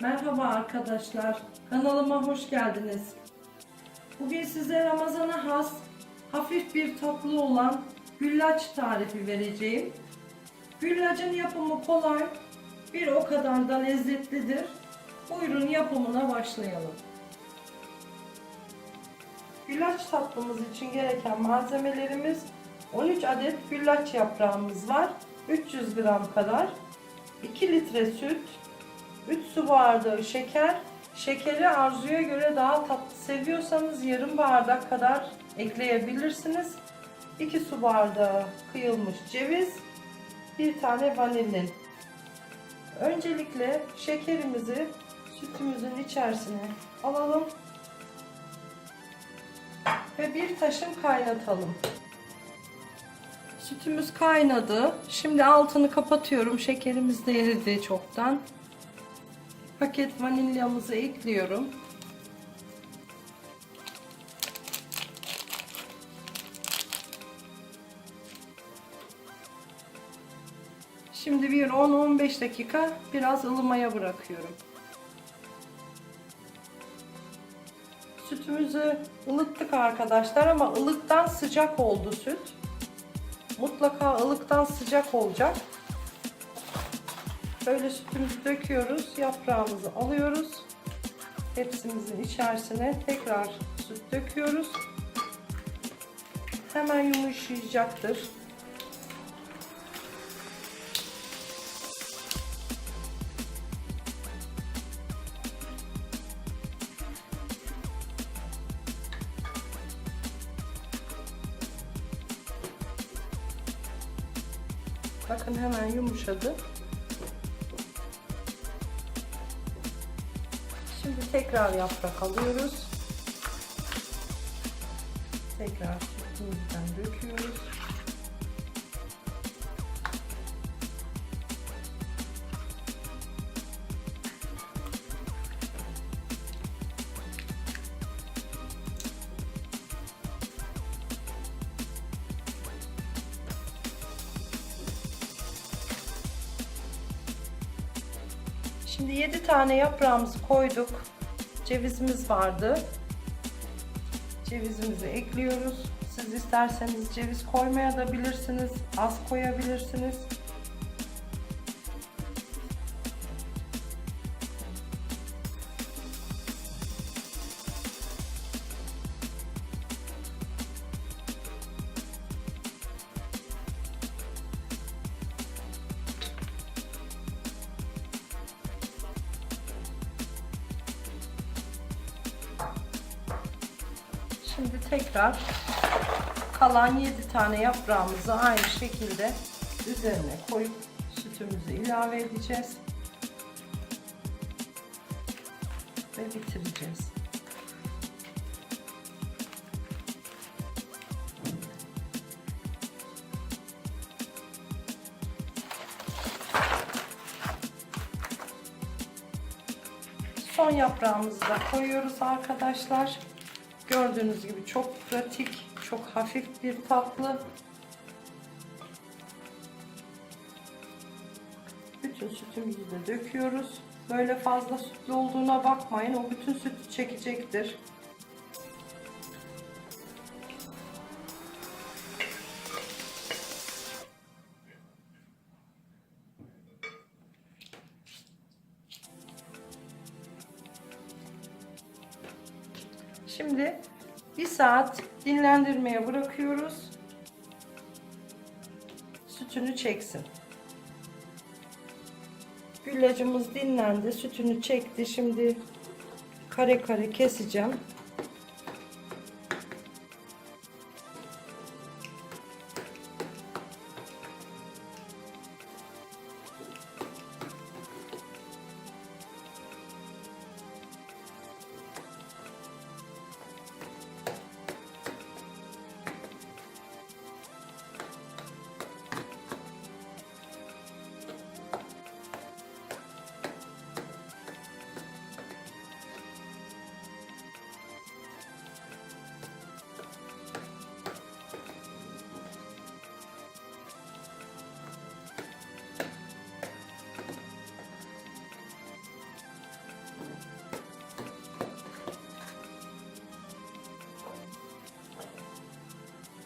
Merhaba arkadaşlar, kanalıma hoş geldiniz. Bugün size Ramazan'a has, hafif bir tatlı olan güllaç tarifi vereceğim. Güllacın yapımı kolay, bir o kadar da lezzetlidir. Buyurun yapımına başlayalım. Güllaç tatlımız için gereken malzemelerimiz 13 adet güllaç yaprağımız var, 300 gram kadar, 2 litre süt, 3 su bardağı şeker. Şekeri arzuya göre daha tatlı seviyorsanız yarım bardak kadar ekleyebilirsiniz. 2 su bardağı kıyılmış ceviz, 1 tane vanilin. Öncelikle şekerimizi sütümüzün içerisine alalım ve bir taşım kaynatalım. Sütümüz kaynadı. Şimdi altını kapatıyorum. Şekerimiz de eridi çoktan. Paket vanilyamızı ekliyorum. Şimdi bir 10-15 dakika biraz ılımaya bırakıyorum. Sütümüzü ılıttık arkadaşlar ama ılıktan sıcak oldu süt. Mutlaka ılıktan sıcak olacak. Böyle sütümüzü döküyoruz, yaprağımızı alıyoruz. Tepsimizin içerisine tekrar süt döküyoruz. Hemen yumuşayacaktır. Bakın hemen yumuşadı. Şimdi tekrar yaprak alıyoruz. Tekrar sütümüzden döküyoruz. Şimdi 7 tane yaprağımızı koyduk. Cevizimiz vardı. Cevizimizi ekliyoruz. Siz isterseniz ceviz koymaya da bilirsiniz. Az koyabilirsiniz. Şimdi tekrar kalan 7 tane yaprağımızı aynı şekilde üzerine koyup sütümüzü ilave edeceğiz ve bitireceğiz. Son yaprağımızı da koyuyoruz arkadaşlar. Gördüğünüz gibi çok pratik, çok hafif bir tatlı. Bütün sütümüzü de döküyoruz. Böyle fazla sütlü olduğuna bakmayın. O bütün sütü çekecektir. Şimdi 1 saat dinlendirmeye bırakıyoruz. Sütünü çeksin. Güllacımız dinlendi, sütünü çekti. Şimdi kare kare keseceğim.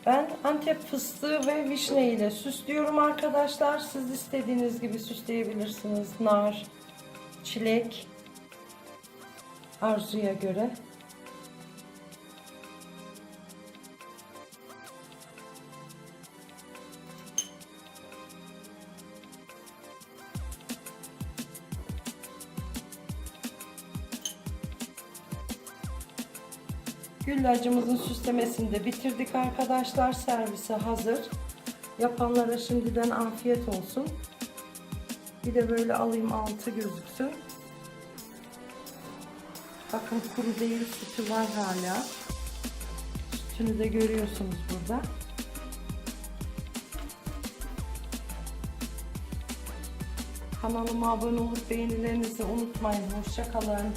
Ben Antep fıstığı ve vişne ile süslüyorum arkadaşlar. Siz istediğiniz gibi süsleyebilirsiniz. Nar, çilek, arzuya göre. Güllacımızın süslemesini de bitirdik arkadaşlar. Servise hazır. Yapanlara şimdiden afiyet olsun. Bir de böyle alayım, altı gözüksün. Bakın kuru değil, sütü var hala. Sütünü de görüyorsunuz burada. Kanalıma abone olup beğenilerinizi unutmayın. Hoşça kalın.